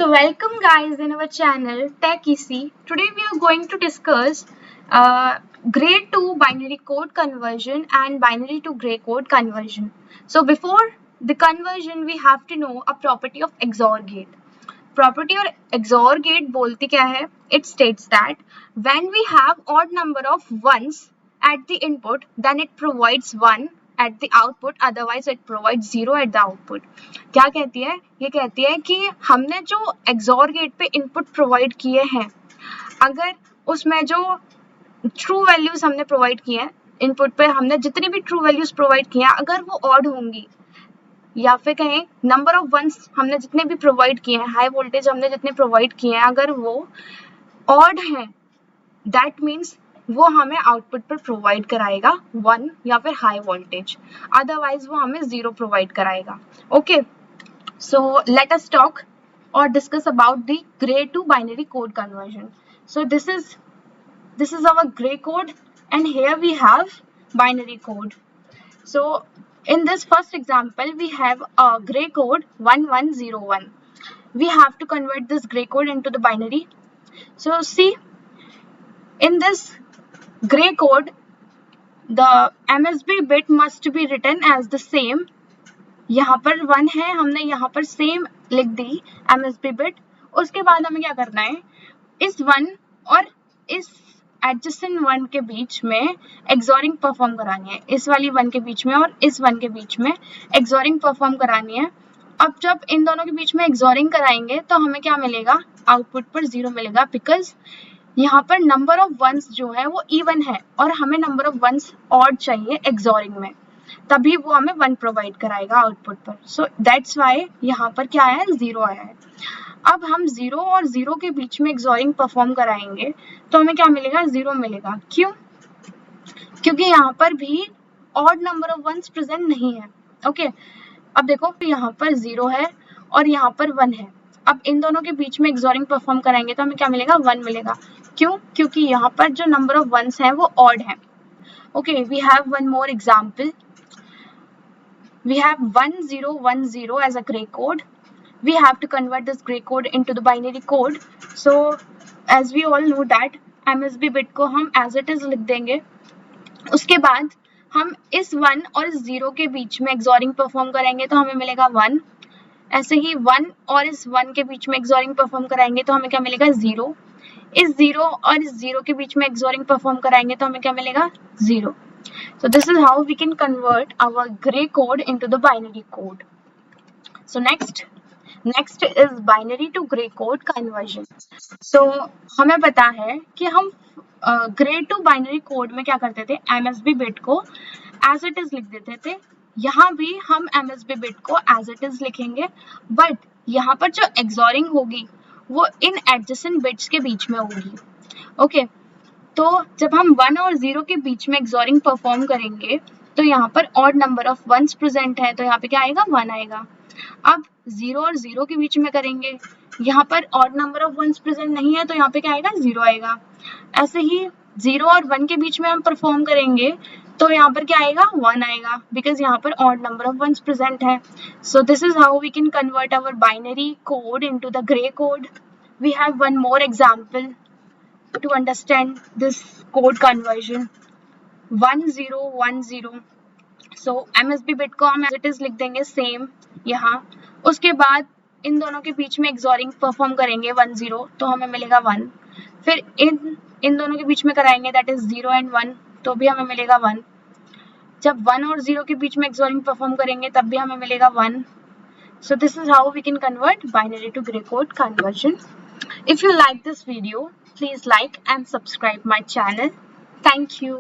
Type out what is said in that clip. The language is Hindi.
So welcome guys in our channel Tech Easy. Today we are going to discuss grade 2 binary code conversion and binary to gray code conversion. So before the conversion we have to know a property of XOR gate. Property or XOR gate बोलती क्या है? It states that when we have odd number of ones at the input, then it provides 1 at the output, otherwise it provides 0 at the output. क्या कहती है? ये कहती है कि हमने जो XOR गेट पे इनपुट प्रोवाइड किए हैं, अगर उसमें जो ट्रू वैल्यूज हमने प्रोवाइड किए हैं, इनपुट पे हमने जितनी भी ट्रू वैल्यूज प्रोवाइड किए हैं, अगर वो ऑड होंगी या फिर कहें नंबर ऑफ वंस हमने जितने भी प्रोवाइड किए हैं, हाई वोल्टेज हमने जितने प्रोवाइड किए हैं, अगर वो ऑड हैं, दैट मीन्स वो हमें आउटपुट पर प्रोवाइड कराएगा 1 या फिर हाई वोल्टेज, अदरवाइज वो हमें 0 प्रोवाइड कराएगा. Okay, so let us talk और discuss about the grey to binary code conversion. So this is our grey code and here we have binary code. So in this first example we have a gray code 1101. We have to convert this gray code into the binary. So see, in this gray code the MSB bit must be written as the same. यहाँ पर 1 है, हमने यहाँ पर सेम लिख दी MSB bit. उसके बाद हमें क्या करना है, इस 1 और इस एडजेसेंट 1 के बीच में एक्सोरिंग परफॉर्म करानी है, इस वाली 1 के बीच में और इस 1 के बीच में एक्सोरिंग परफॉर्म करानी है. अब जब इन दोनों के बीच में एक्सोरिंग कराएंगे तो हमें क्या मिलेगा, आउटपुट पर 0 मिलेगा, बिकॉज यहाँ पर नंबर ऑफ वंस जो है वो इवन है और हमें नंबर ऑफ वंस ऑड चाहिए एक्सोरिंग में, तभी वो हमें 1 प्रोवाइड कराएगा आउटपुट पर. सो दैट्स वाई यहाँ पर क्या आया है, 0 आया है. अब हम 0 और 0 के बीच में एक्सोरिंग परफॉर्म कराएंगे तो हमें क्या मिलेगा, 0 मिलेगा. क्यों? क्योंकि यहाँ पर भी odd number of ones present नहीं है. ओके, अब देखो यहाँ पर 0 है और यहाँ पर 1 है. अब इन दोनों के बीच में एक्सोरिंग परफॉर्म कराएंगे तो हमें क्या मिलेगा, 1 मिलेगा. क्यों? क्योंकि यहाँ पर जो नंबर ऑफ वंस है वो ऑड है. Okay, we have one more example. We have 1010 as a gray code. We have to convert this gray code into the binary code. So as we all know that MSB bit को हम as it is लिख देंगे. उसके बाद हम इस 1 और इस 0 के बीच में एक्सोरिंग परफॉर्म करेंगे तो हमें मिलेगा 1. ऐसे ही 1 और इस 1 के बीच में एक्सोरिंग परफॉर्म कराएंगे तो हमें क्या मिलेगा, 0. इस 0 और इस 0 के बीच में एक्सोरिंग परफॉर्म कराएंगे तो हमें क्या मिलेगा, 0. So this is how we can convert our gray code into the binary code. So next is binary to gray code conversion. So हमें पता है कि हम gray to binary code में क्या करते थे, MSB bit को as it is लिख देते थे. यहाँ भी हम MSB bit को as it is लिखेंगे, but यहाँ पर जो XORing होगी वो इन adjacent bits के बीच में होगी. Okay, तो जब हम 1 और 0 के बीच में एक्सोरिंग परफॉर्म करेंगे तो यहाँ पर odd number of ones present है तो यहाँ पे क्या आएगा, 1 आएगा. अब 0 और 0 के बीच में करेंगे, यहाँ पर odd number of ones present नहीं है तो यहाँ पे क्या आएगा, 0 आएगा. ऐसे ही 0 और 1 के बीच में हम परफॉर्म करेंगे तो यहाँ पर क्या आएगा, 1 आएगा, बिकॉज यहाँ पर odd number of ones present है. So this is how we can convert our binary code into the grey code. We have one more example to understand this code conversion. 1010. So MSB bit को हम as it is लिख देंगे same यहाँ. उसके बाद इन दोनों के बीच में एक्सोरिंग परफॉर्म करेंगे 10 तो हमें मिलेगा 1. फिर इन दोनों के बीच में कराएंगे दैट इज 0 and 1 तो भी हमें मिलेगा 1. जब 1 और 0 के बीच में एक्सोरिंग परफॉर्म करेंगे तब भी हमें मिलेगा 1. So this is how we can convert binary to gray code conversion. If you like this video, please like and subscribe my channel. Thank you.